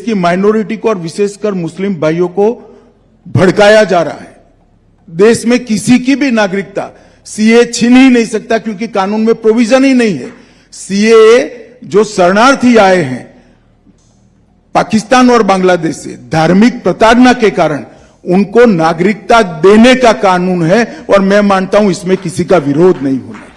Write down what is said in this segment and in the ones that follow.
की माइनॉरिटी को और विशेषकर मुस्लिम भाइयों को भड़काया जा रहा है। देश में किसी की भी नागरिकता सीए छीन ही नहीं सकता, क्योंकि कानून में प्रोविजन ही नहीं है। सीए जो शरणार्थी आए हैं पाकिस्तान और बांग्लादेश से धार्मिक प्रताड़ना के कारण, उनको नागरिकता देने का कानून है और मैं मानता हूं इसमें किसी का विरोध नहीं होना चाहिए।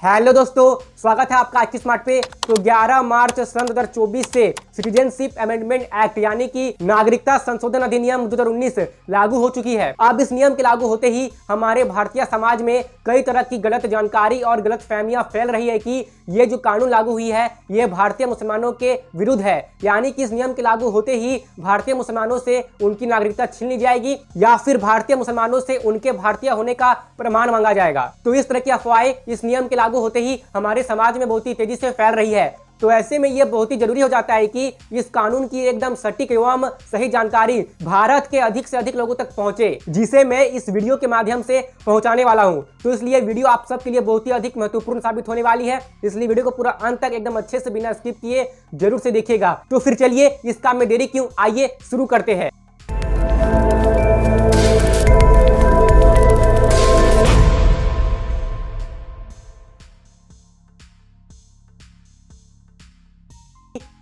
हेलो दोस्तों, स्वागत है आपका आज की स्मार्ट पे। तो 11 मार्च सन 2024 से सिटीजनशिप अमेंडमेंट एक्ट यानी कि नागरिकता संशोधन अधिनियम 2019 लागू हो चुकी है। अब इस नियम के लागू होते ही हमारे भारतीय समाज में कई तरह की गलत जानकारी और गलत फहमियां फैल रही है कि ये जो कानून लागू हुई है ये भारतीय मुसलमानों के विरुद्ध है, यानी कि इस नियम के लागू होते ही भारतीय मुसलमानों से उनकी नागरिकता छीन ली जाएगी या फिर भारतीय मुसलमानों से उनके भारतीय होने का प्रमाण मांगा जाएगा। तो इस तरह की अफवाहें इस नियम के लागू होते ही हमारे समाज में बहुत ही तेजी से फैल रही है। तो ऐसे में यह बहुत ही जरूरी हो जाता है कि इस कानून की एकदम सटीक एवं सही जानकारी भारत के अधिक से अधिक लोगों तक पहुंचे, जिसे मैं इस वीडियो के माध्यम से पहुंचाने वाला हूं। तो इसलिए वीडियो आप सबके लिए बहुत ही अधिक महत्वपूर्ण साबित होने वाली है, इसलिए वीडियो को पूरा अंत तक एकदम अच्छे से बिना स्किप किए जरूर से देखिएगा। तो फिर चलिए इस काम में देरी क्यों, आइए शुरू करते हैं।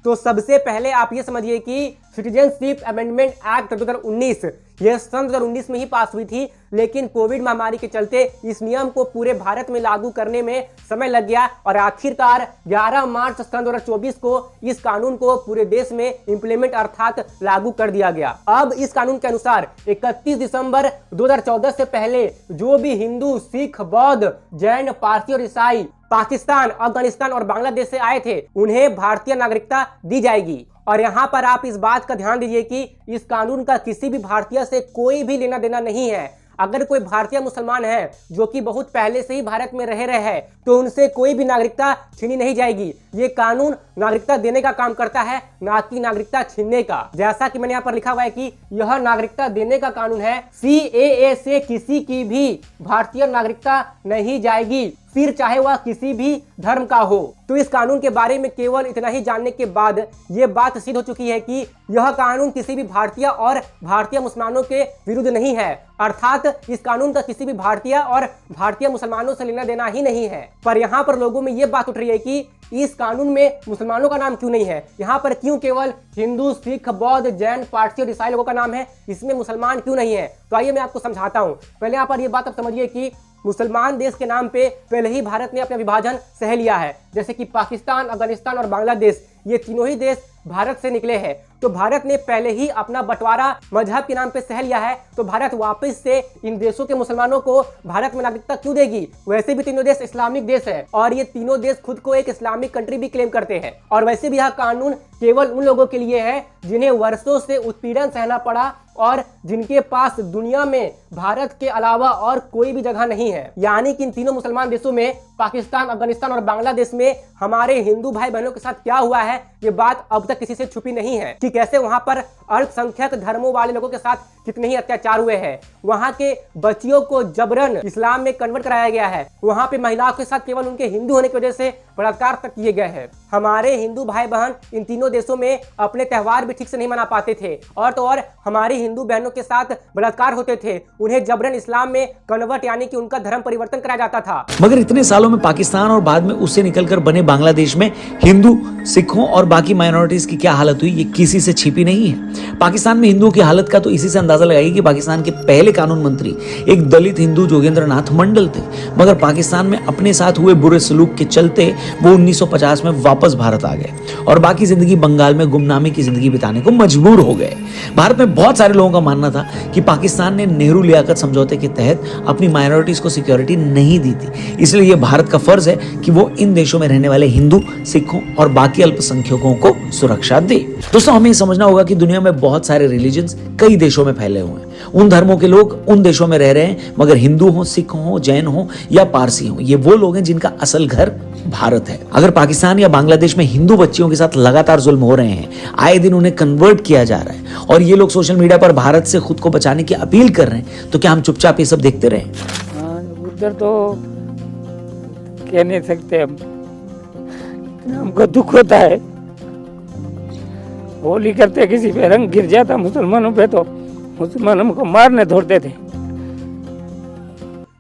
तो सबसे पहले आप ये समझिए कि सिटीजनशिप अमेंडमेंट एक्ट 2019 यह सन 2019 में ही पास हुई थी, लेकिन कोविड महामारी के चलते इस नियम को पूरे भारत में लागू करने में समय लग गया और आखिरकार 11 मार्च सन 2024 को इस कानून को पूरे देश में इंप्लीमेंट अर्थात लागू कर दिया गया। अब इस कानून के अनुसार 31 दिसंबर 2014 से पहले जो भी हिंदू, सिख, बौद्ध, जैन, पारसी और ईसाई पाकिस्तान, अफगानिस्तान और बांग्लादेश से आए थे उन्हें भारतीय नागरिकता दी जाएगी। और यहाँ पर आप इस बात का ध्यान दीजिए कि इस कानून का किसी भी भारतीय से कोई भी लेना देना नहीं है। अगर कोई भारतीय मुसलमान है जो कि बहुत पहले से ही भारत में रह रहे हैं तो उनसे कोई भी नागरिकता छीनी नहीं जाएगी। ये कानून नागरिकता देने का काम करता है, ना कि नागरिकता छीनने का। जैसा कि मैंने यहाँ पर लिखा हुआ है कि यह नागरिकता देने का कानून है। सीएए से किसी की भी भारतीय नागरिकता नहीं जाएगी, फिर चाहे वह किसी भी धर्म का हो। तो इस कानून के बारे में केवल इतना ही जानने के बाद यह बात सिद्ध हो चुकी है कि यह कानून किसी भी भारतीय और भारतीय मुसलमानों के विरुद्ध नहीं है, अर्थात इस कानून का किसी भी भारतीय और भारतीय मुसलमानों से लेना देना ही नहीं है। पर यहाँ पर लोगों में यह बात उठ रही है कि इस कानून में मुसलमानों का नाम क्यों नहीं है, यहाँ पर क्यों केवल हिंदू, सिख, बौद्ध, जैन, पारसी और ईसाई लोगों का नाम है, इसमें मुसलमान क्यों नहीं है। तो आइए मैं आपको समझाता हूँ। पहले यहाँ पर यह बात आप समझिए कि मुसलमान देश के नाम पे पहले ही भारत ने अपना विभाजन सह लिया है। जैसे कि पाकिस्तान, अफगानिस्तान और बांग्लादेश ये तीनों ही देश भारत से निकले हैं। तो भारत ने पहले ही अपना बंटवारा मजहब के नाम पे सह लिया है, तो भारत वापस से इन देशों के मुसलमानों को भारत में नागरिकता क्यों देगी। वैसे भी तीनों देश इस्लामिक देश है और ये तीनों देश खुद को एक इस्लामिक कंट्री भी क्लेम करते हैं। और वैसे भी यह कानून केवल उन लोगों के लिए है जिन्हें वर्षों से उत्पीड़न सहना पड़ा और जिनके पास दुनिया में भारत के अलावा और कोई भी जगह नहीं है। यानी कि इन तीनों मुसलमान देशों में पाकिस्तान, अफगानिस्तान और बांग्लादेश में हमारे हिंदू भाई बहनों के साथ क्या हुआ है ये बात अब तक किसी से छुपी नहीं है कि कैसे वहां पर अल्पसंख्यक धर्मों वाले लोगों के साथ कितने ही अत्याचार हुए हैं। वहां के बच्चियों को जबरन इस्लाम में कन्वर्ट कराया गया है। वहां पे महिलाओं के साथ केवल उनके हिंदू होने की वजह से बलात्कार तक किए गए हैं। हमारे हिंदू भाई बहन इन तीनों देशों में अपने त्योहार भी ठीक से नहीं मना पाते थे और तो और हमारी हिंदू बहनों के साथ बलात्कार होते थे। उन्हें जबरन इस्लाम में कन्वर्ट यानी कि उनका धर्म परिवर्तन कराया जाता था। मगर इतने सालों में पाकिस्तान और बाद में उससे निकलकर बने बांग्लादेश में हिंदू, सिखों और बाकी माइनॉरिटीज की क्या हालत हुई ये किसी से छिपी नहीं है। पाकिस्तान में हिंदुओं की हालत का तो इसी से अंदाजा लगाइए कि पाकिस्तान के पहले कानून मंत्री एक दलित हिंदू जोगेंद्र नाथ मंडल थे, मगर पाकिस्तान में अपने साथ हुए बुरे सलूक के चलते वो 1950 में वापस भारत आ गए और बाकी जिंदगी बंगाल में गुमनामी की जिंदगी बिताने को मजबूर हो गए। भारत में बहुत सारे लोगों का मानना था कि पाकिस्तान ने नेहरू लियाकत समझौते के तहत अपनी माइनॉरिटीज को सिक्योरिटी नहीं दी थी, इसलिए यह भारत का फर्ज है कि वो इन देशों में रहने वाले हिंदू, सिखों और बाकी अल्पसंख्यकों को सुरक्षा दे। दोस्तों, हमें समझना होगा कि दुनिया में बहुत सारे रिलीजन्स कई देशों में फैले हुए हैं। उन धर्मों के लोग उन देशों में रह रहे हैं, मगर हिंदू हो, सिख हो, जैन हो या पारसी हो, ये वो लोग हैं जिनका असल घर भारत है। अगर पाकिस्तान या बांग्लादेश में हिंदू बच्चियों के साथ लगातार जुल्म हो रहे हैं, आए दिन उन्हें कन्वर्ट किया जा रहा है और ये लोग सोशल मीडिया पर भारत से खुद को बचाने की अपील कर रहे हैं, तो क्या हम चुपचाप ये सब देखते रहें? उधर तो कह नहीं सकते हमको दुख होता है। होली करते किसी पे रंग गिर जाता मुसलमानों पे तो मुसलमानों को मारने दौड़ते थे।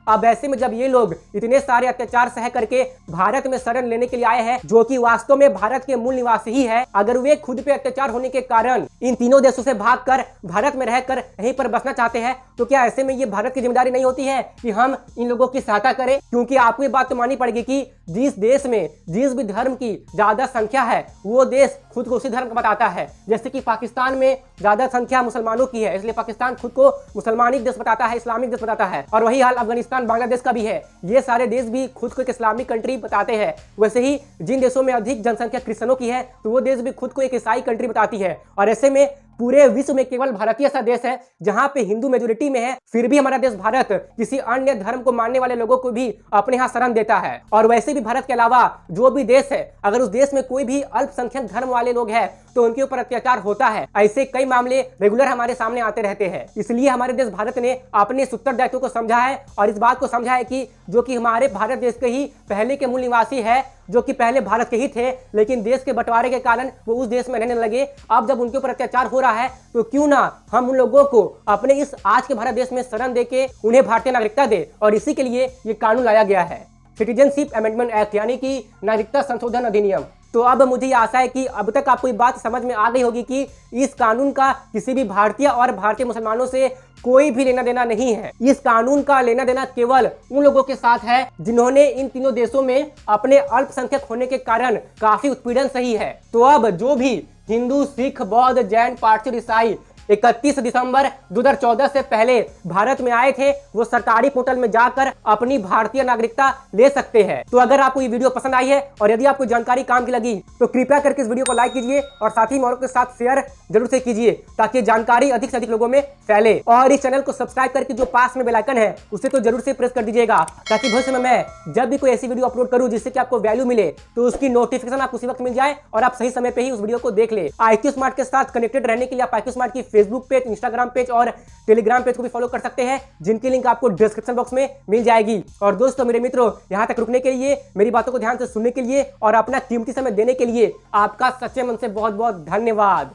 अब ऐसे में जब ये लोग इतने सारे अत्याचार सह करके भारत में शरण लेने के लिए आए हैं, जो कि वास्तव में भारत के मूल निवासी ही है, अगर वे खुद पे अत्याचार होने के कारण इन तीनों देशों से भागकर भारत में रहकर यहीं पर बसना चाहते हैं, तो क्या ऐसे में ये भारत की जिम्मेदारी नहीं होती है कि हम इन लोगों की सहायता करें? क्योंकि आपको ये बात तो माननी पड़ेगी कि जिस देश में जिस भी धर्म की ज्यादा संख्या है वो देश खुद को उसी धर्म का बताता है। जैसे कि पाकिस्तान में ज्यादा संख्या मुसलमानों की है, इसलिए पाकिस्तान खुद को मुसलमानिक देश बताता है, इस्लामिक देश बताता है। और वही हाल अफगानिस्तान, बांग्लादेश का भी है। ये सारे देश भी खुद को एक इस्लामिक कंट्री बताते हैं। वैसे ही जिन देशों में अधिक जनसंख्या क्रिश्चियनों की है, तो वो देश भी खुद को एक ईसाई कंट्री बताती है। और ऐसे में पूरे विश्व में केवल भारत ही ऐसा देश है जहां पे हिंदू मेजोरिटी में है, फिर भी हमारा देश भारत किसी अन्य धर्म को मानने वाले लोगों को भी अपने यहाँ शरण देता है। और वैसे भी भारत के अलावा जो भी देश है, अगर उस देश में कोई भी अल्पसंख्यक धर्म वाले लोग हैं तो उनके ऊपर अत्याचार होता है। ऐसे कई मामले रेगुलर हमारे सामने आते रहते हैं। इसलिए हमारे देश भारत ने अपने इस उत्तरदायित्व को समझा है और इस बात को समझा है कि जो कि हमारे भारत देश के ही पहले के मूल निवासी है, जो कि पहले भारत के ही थे, लेकिन देश के बंटवारे के कारण वो उस देश में रहने लगे। अब जब उनके ऊपर अत्याचार हो रहा है तो क्यों ना हम उन लोगों को अपने इस आज के भारत देश में शरण देके उन्हें भारतीय नागरिकता दे। और इसी के लिए ये कानून लाया गया है, सिटीजनशिप अमेंडमेंट एक्ट, यानी कि नागरिकता संशोधन अधिनियम। तो अब मुझे आशा है कि अब तक आपको ये बात समझ में आ गई होगी कि इस कानून का किसी भी भारतीय और भारतीय मुसलमानों से कोई भी लेना देना नहीं है। इस कानून का लेना देना केवल उन लोगों के साथ है जिन्होंने इन तीनों देशों में अपने अल्पसंख्यक होने के कारण काफी उत्पीड़न सही है। तो अब जो भी हिंदू, सिख, बौद्ध, जैन, पारसी और ईसाई 31 दिसंबर 2014 से पहले भारत में आए थे, वो सरकारी पोर्टल में जाकर अपनी भारतीय नागरिकता ले सकते हैं। तो अगर आपको ये वीडियो पसंद आई है और यदि आपको जानकारी काम की लगी तो कृपया करके इस वीडियो को लाइक कीजिए और साथ ही औरों के साथ शेयर जरूर से कीजिए ताकि जानकारी अधिक से अधिक लोगों में फैले। और इस चैनल को सब्सक्राइब करके जो पास में बेल आइकन है उसे तो जरूर से प्रेस कर दीजिएगा ताकि भविष्य में मैं जब भी कोई ऐसी वीडियो अपलोड करूं जिससे कि आपको वैल्यू मिले तो उसकी नोटिफिकेशन आपको उसी वक्त मिल जाए और आप सही समय पे ही उस वीडियो को देख ले। IQ स्मार्ट के साथ कनेक्टेड रहने के लिए आप IQ स्मार्ट की फेसबुक पेज, इंस्टाग्राम पेज और टेलीग्राम पेज को भी फॉलो कर सकते हैं, जिनकी लिंक आपको डिस्क्रिप्शन बॉक्स में मिल जाएगी। और दोस्तों, मेरे मित्रों, यहां तक रुकने के लिए, मेरी बातों को ध्यान से सुनने के लिए और अपना कीमती समय देने के लिए आपका सच्चे मन से बहुत बहुत धन्यवाद।